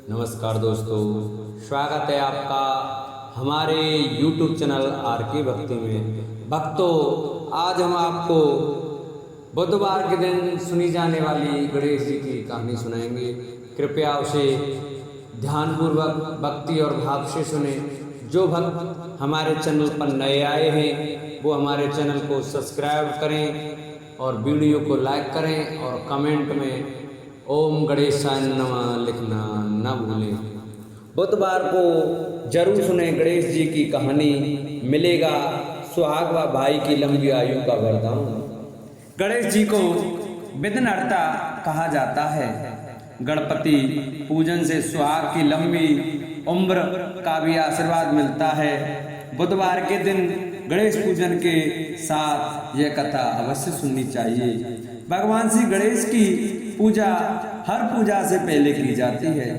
नमस्कार दोस्तों, स्वागत है आपका हमारे YouTube चैनल आर के भक्ति में। भक्तों, आज हम आपको बुधवार के दिन सुनी जाने वाली गणेश जी की कहानी सुनाएंगे। कृपया उसे ध्यानपूर्वक भक्ति और भाव से सुने। जो भक्त हमारे चैनल पर नए आए हैं वो हमारे चैनल को सब्सक्राइब करें और वीडियो को लाइक करें और कमेंट में ओम गणेशाय नमः लिखना न भूलें। बुधवार को जरूर सुने गणेश जी की कहानी, मिलेगा सुहाग व भाई की लंबी आयु का वरदान। गणेश जी को विघ्नहर्ता कहा जाता है। गणपति पूजन से सुहाग की लंबी उम्र का भी आशीर्वाद मिलता है। बुधवार के दिन गणेश पूजन के साथ यह कथा अवश्य सुननी चाहिए। भगवान श्री गणेश की पूजा हर पूजा से पहले की जाती है।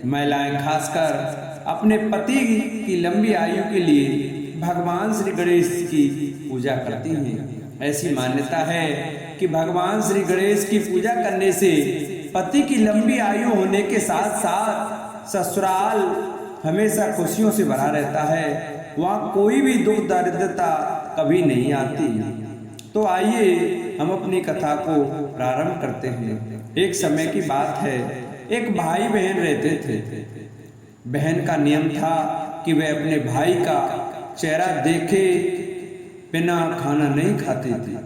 महिलाएं खासकर अपने पति की लंबी आयु के लिए भगवान श्री गणेश की पूजा करती हैं। ऐसी मान्यता है कि भगवान श्री गणेश की पूजा करने से पति की लंबी आयु होने के साथ साथ ससुराल हमेशा खुशियों से भरा रहता है। वहाँ कोई भी दुख दरिद्रता कभी नहीं आती। तो आइए हम अपनी कथा को प्रारंभ करते हैं। एक समय की बात है, एक भाई बहन रहते थे। बहन का नियम था कि वह अपने भाई का चेहरा देखे बिना खाना नहीं खाती थी।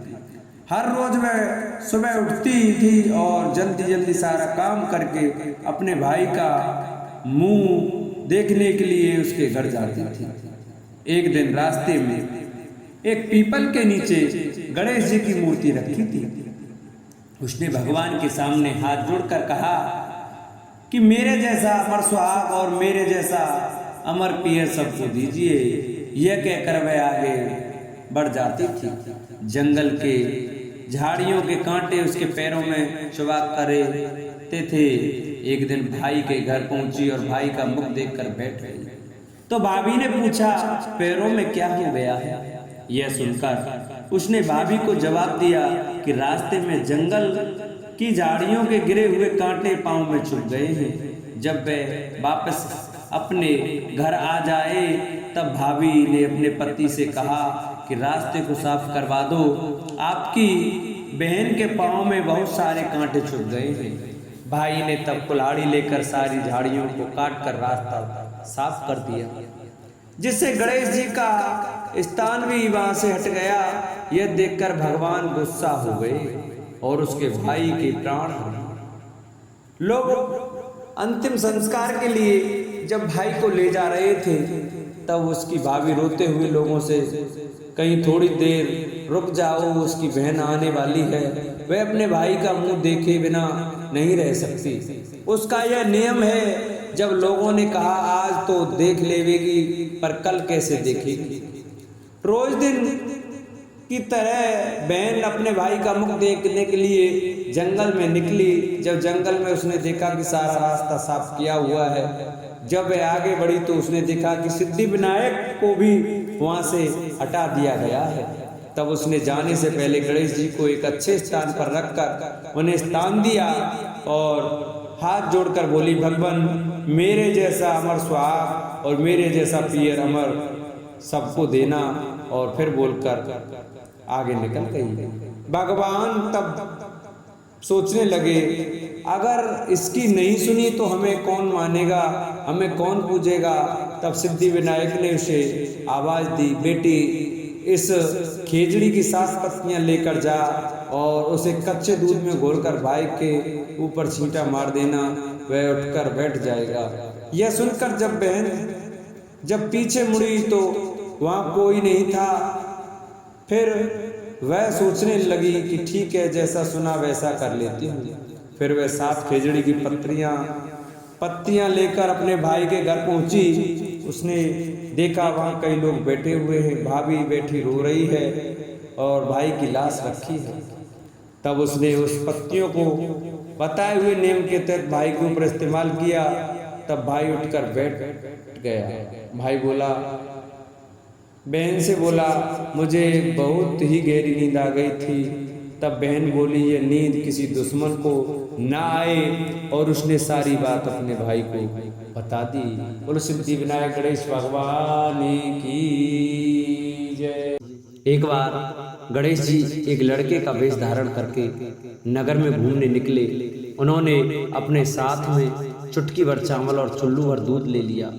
हर रोज वह सुबह उठती थी और जल्दी जल्दी सारा काम करके अपने भाई का मुंह देखने के लिए उसके घर जाती थी। एक दिन रास्ते में एक पीपल के नीचे गणेश जी की मूर्ति रखी थी। उसने भगवान के सामने हाथ जोड़कर कहा कि मेरे जैसा अमर सुहाग और मेरे जैसा अमर पियर सबको दीजिए। यह कहकर वह आगे बढ़ जाती थी। जंगल के झाड़ियों के कांटे उसके पैरों में चुभा करते थे। एक दिन भाई के घर पहुंची और भाई का मुख देखकर बैठ गई। तो भाभी ने पूछा, पैरों में क्या हो गया है? यह सुनकर उसने भाभी को जवाब दिया कि रास्ते में जंगल की झाड़ियों के गिरे हुए कांटे पांव में चुभ गए हैं। जब वह वापस अपने घर आ जाए तब भाभी ने अपने पति से कहा कि रास्ते को साफ करवा दो, आपकी बहन के पांव में बहुत सारे कांटे चुभ गए हैं। भाई ने तब कुल्हाड़ी लेकर सारी झाड़ियों को काट कर रास्ता साफ कर दिया, जिससे गणेश जी का स्थान भी वहां से हट गया। यह देखकर भगवान गुस्सा हो गए और उसके भाई के प्राण हरे। लोग अंतिम संस्कार के लिए जब भाई को ले जा रहे थे तब उसकी भाभी रोते हुए लोगों से, कहीं थोड़ी देर रुक जाओ, उसकी बहन आने वाली है। वह अपने भाई का मुंह देखे बिना नहीं रह सकती। उसका यह नियम है। जब लोगों ने कहा आज तो देख लेवेगी पर कल कैसे देखेगी। रोज दिन की तरह बहन अपने भाई का मुख देखने के लिए जंगल में निकली। जब जंगल में उसने देखा कि सारा रास्ता साफ किया हुआ है, जब वह आगे बढ़ी तो उसने देखा कि सिद्धि विनायक को भी वहां से हटा दिया गया है। तब उसने जाने से पहले गणेश जी को एक अच्छे स्थान पर रखकर उन्हें स्थान दिया और हाथ जोड़कर बोली, भगवान मेरे जैसा अमर सुहाग और मेरे जैसा पियर अमर सबको देना। और फिर बोलकर आगे निकल गई। भगवान तब सोचने लगे, अगर इसकी नहीं सुनी तो हमें कौन मानेगा, हमें कौन पूजेगा। तब सिद्धि विनायक ने उसे आवाज दी, बेटी इस खेजड़ी की 7 पत्तियां लेकर जा और उसे कच्चे दूध में घोलकर भाई के ऊपर छींटा मार देना, वह उठकर बैठ जाएगा। यह सुनकर जब बहन जब पीछे मुड़ी तो वहां कोई नहीं था। फिर वह सोचने लगी कि ठीक है, जैसा सुना वैसा कर लेती हूँ। फिर वह 7 खेजड़ी की पत्तियां लेकर अपने भाई के घर पहुंची। उसने देखा वहाँ कई लोग बैठे हुए हैं, भाभी बैठी रो रही है और भाई की लाश रखी है। तब उसने उस पत्तियों को बताए हुए नियम के तहत भाई के ऊपर इस्तेमाल किया। तब भाई उठकर बैठ गया। भाई बोला, बहन से बोला, मुझे बहुत ही गहरी नींद आ गई थी तब बहन बोली ये नींद किसी दुश्मन को ना आए और उसने सारी बात अपने भाई को बता दी। बोलो सिद्धि विनायक गणेश भगवान की जय। एक बार गणेश जी एक लड़के का वेश धारण करके नगर में घूमने निकले। उन्होंने अपने साथ में चुटकी भर चावल और चुल्लू भर दूध ले लिया।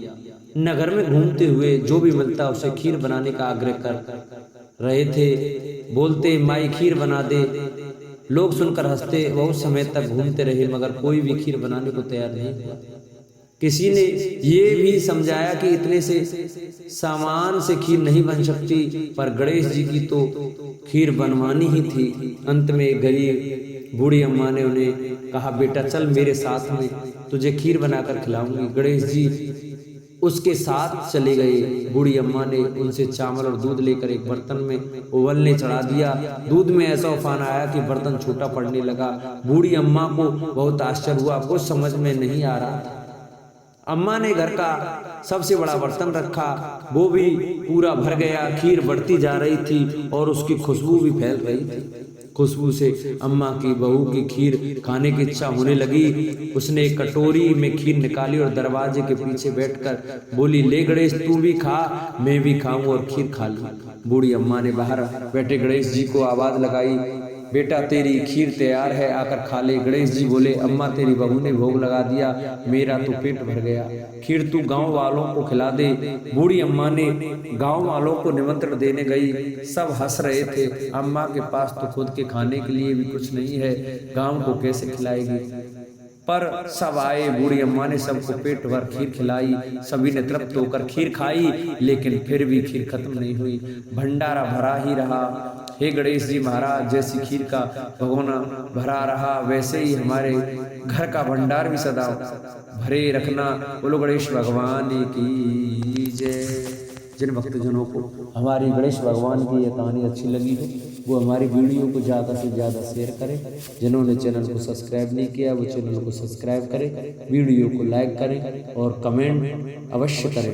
नगर में घूमते हुए जो भी मिलता उसे खीर बनाने का आग्रह कर रहे थे। बोलते माई खीर बना दे। लोग सुनकर हंसते। बहुत समय तक घूमते रहे मगर कोई भी खीर बनाने को तैयार नहीं हुआ। किसी ने ये भी समझाया कि इतने से सामान से खीर नहीं बन सकती, पर गणेश जी की तो खीर बनवानी ही थी। अंत में एक गरीब बूढ़ी अम्मा ने उन्हें कहा बेटा चल मेरे साथ में, तुझे खीर बनाकर खिलाऊंगी। गणेश जी उसके साथ चले गए। बूढ़ी अम्मा ने उनसे चावल और दूध लेकर एक बर्तन में उबलने चढ़ा दिया। दूध में ऐसा उफान आया कि बर्तन छोटा पड़ने लगा। बूढ़ी अम्मा को बहुत आश्चर्य हुआ, कुछ समझ में नहीं आ रहा था। अम्मा ने घर का सबसे बड़ा बर्तन रखा, वो भी पूरा भर गया। खीर बढ़ती जा रही थी और उसकी खुशबू भी फैल रही थी। खुशबू से अम्मा की बहू की खीर खाने की इच्छा होने लगी। उसने एक कटोरी में खीर निकाली और दरवाजे के पीछे बैठकर बोली ले गणेश तू भी खा, मैं भी खाऊं और खीर खा लूं। बूढ़ी अम्मा ने बाहर बैठे गणेश जी को आवाज लगाई बेटा तेरी खीर तैयार है, आकर खा ले। गणेश जी बोले अम्मा तेरी बहू ने भोग लगा दिया, मेरा तो पेट भर गया, खीर तू गांव वालों को खिला दे। बूढ़ी अम्मा ने गांव वालों को निमंत्रण देने गई। सब हंस रहे थे। अम्मा के पास तो खुद के खाने के लिए भी कुछ नहीं है, गांव को कैसे खिलाएगी। पर सब आए। बूढ़ी अम्मा ने सबको पेट भर खीर खिलाई। सभी ने तृप्त होकर खीर खाई, लेकिन फिर भी खीर खत्म नहीं हुई, भंडारा भरा ही रहा। हे गणेश जी महाराज, जैसी खीर का भगोना भरा रहा वैसे ही हमारे घर का भंडार भी सदा भरे रखना। बोलो गणेश भगवान की जय। जिन भक्तजनों को हमारी गणेश भगवान की यह कहानी अच्छी लगी हो वो हमारी वीडियो को ज़्यादा से ज़्यादा शेयर करें। जिन्होंने चैनल को सब्सक्राइब नहीं किया वो चैनल को सब्सक्राइब करें, वीडियो को लाइक करें और कमेंट अवश्य करें।